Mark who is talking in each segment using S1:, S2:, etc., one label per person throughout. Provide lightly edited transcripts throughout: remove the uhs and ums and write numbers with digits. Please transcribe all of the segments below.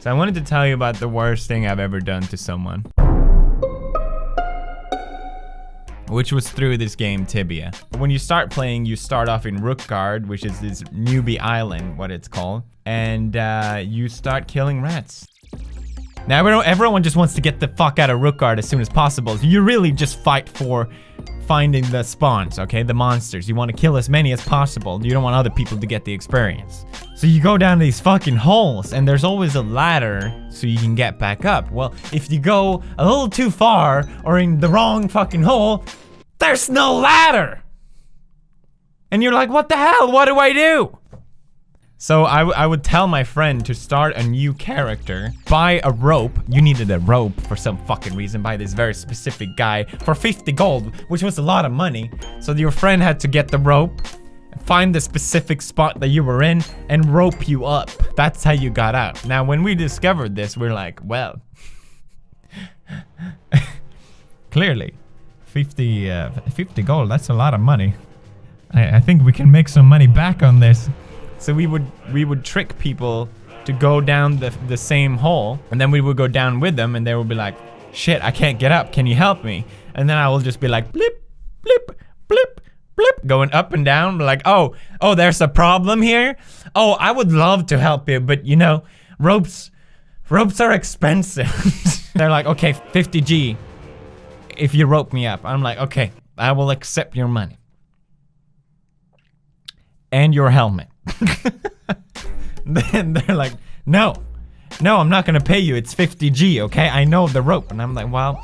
S1: So I wanted to tell you about the worst thing I've ever done to someone. Which was through this game, Tibia. When you start playing, you start off in Rookgard, which is this newbie island, what it's called. And you start killing rats. Now everyone just wants to get the fuck out of Rookgard as soon as possible. So you really just fight for finding the spawns, okay? The monsters. You want to kill as many as possible. You don't want other people to get the experience. So you go down these fucking holes, and there's always a ladder so you can get back up. Well, if you go a little too far or in the wrong fucking hole, there's no ladder. And you're like, what the hell? What do I do? So I would tell my friend to start a new character, buy a rope. You needed a rope for some fucking reason, by this very specific guy for 50 gold, which was a lot of money. So your friend had to get the rope, find the specific spot that you were in, and rope you up. That's how you got out. Now, when we discovered this, we're like, well, clearly, 50 gold, that's a lot of money. I think we can make some money back on this. So we would trick people to go down the same hole, and then we would go down with them, and they would be like, shit, I can't get up, can you help me? And then I will just be like, blip, blip, blip, blip, going up and down, like, oh, there's a problem here? Oh, I would love to help you, but you know, ropes are expensive. They're like, okay, 50G if you rope me up. I'm like, okay, I will accept your money. And your helmet. Then they're like, no, I'm not gonna pay you, it's 50G, okay? I know the rope. And I'm like, well,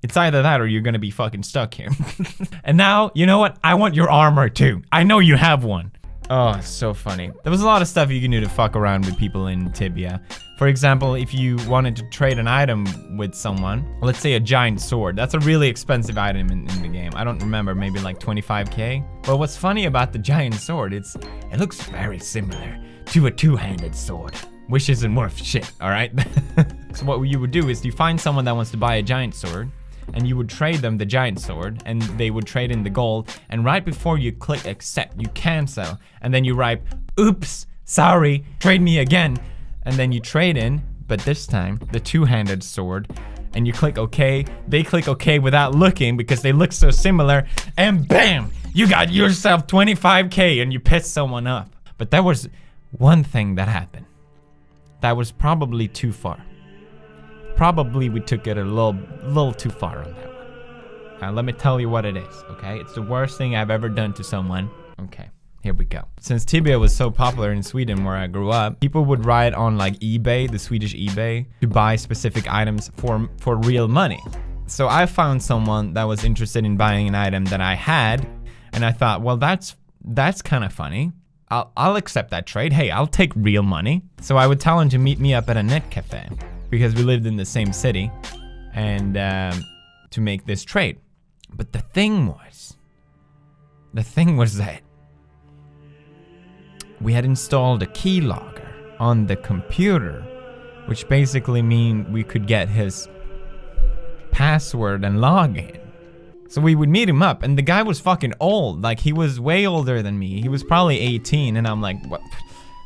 S1: it's either that or you're gonna be fucking stuck here. And now, you know what? I want your armor too. I know you have one. Oh, it's so funny. There was a lot of stuff you can do to fuck around with people in Tibia. For example, if you wanted to trade an item with someone, let's say a giant sword. That's a really expensive item in the game. I don't remember, maybe like 25K. But what's funny about the giant sword, it looks very similar to a two-handed sword, which isn't worth shit, all right? So what you would do is you find someone that wants to buy a giant sword, and you would trade them the giant sword, and they would trade in the gold, and right before you click accept, you cancel, and then you write, oops, sorry, trade me again, and then you trade in, but this time, the two-handed sword, and you click OK, they click OK without looking because they look so similar, and bam, you got yourself 25K and you pissed someone off. But there was one thing that happened that was probably too far. Probably we took it a little too far on that one. Now let me tell you what it is, okay? It's the worst thing I've ever done to someone. Okay, here we go. Since Tibia was so popular in Sweden where I grew up, people would ride on like eBay, the Swedish eBay, to buy specific items for real money. So I found someone that was interested in buying an item that I had, and I thought, well, that's kind of funny. I'll accept that trade. Hey, I'll take real money. So I would tell him to meet me up at a net cafe, because we lived in the same city, and to make this trade. But the thing was that we had installed a keylogger on the computer, which basically mean we could get his password and log in. So we would meet him up, and the guy was fucking old. Like, he was way older than me. He was probably 18, and I'm like, what?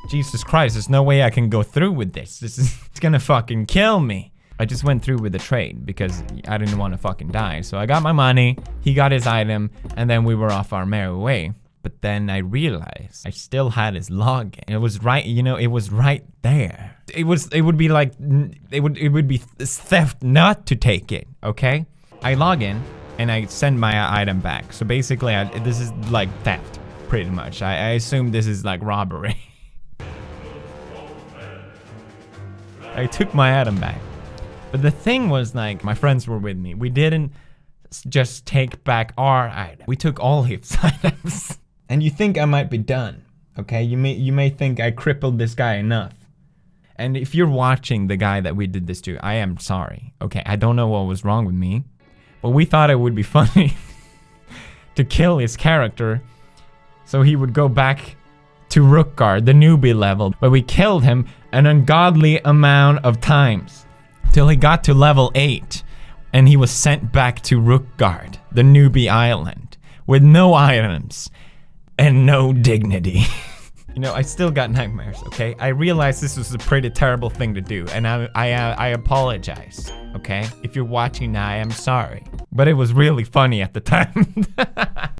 S1: Jesus Christ, there's no way I can go through with this. It's gonna fucking kill me. I just went through with the trade because I didn't want to fucking die. So I got my money, he got his item, and then we were off our merry way. But then I realized I still had his login. It was right, you know, it was right there. It would be like, it would be theft not to take it, okay? I log in and I send my item back. So basically, this is like theft, pretty much. I assume this is like robbery. I took my item back. But the thing was, like, my friends were with me. We didn't just take back our item. We took all his items. And you think I might be done, okay? You may think I crippled this guy enough. And if you're watching the guy that we did this to, I am sorry, okay? I don't know what was wrong with me, but we thought it would be funny to kill his character so he would go back to Rookgard, the newbie level. But we killed him an ungodly amount of times till he got to level 8, and he was sent back to Rookgard, the newbie island, with no items and no dignity. You know, I still got nightmares, okay? I realized this was a pretty terrible thing to do, and I apologize, okay? If you're watching now, I am sorry. But it was really funny at the time.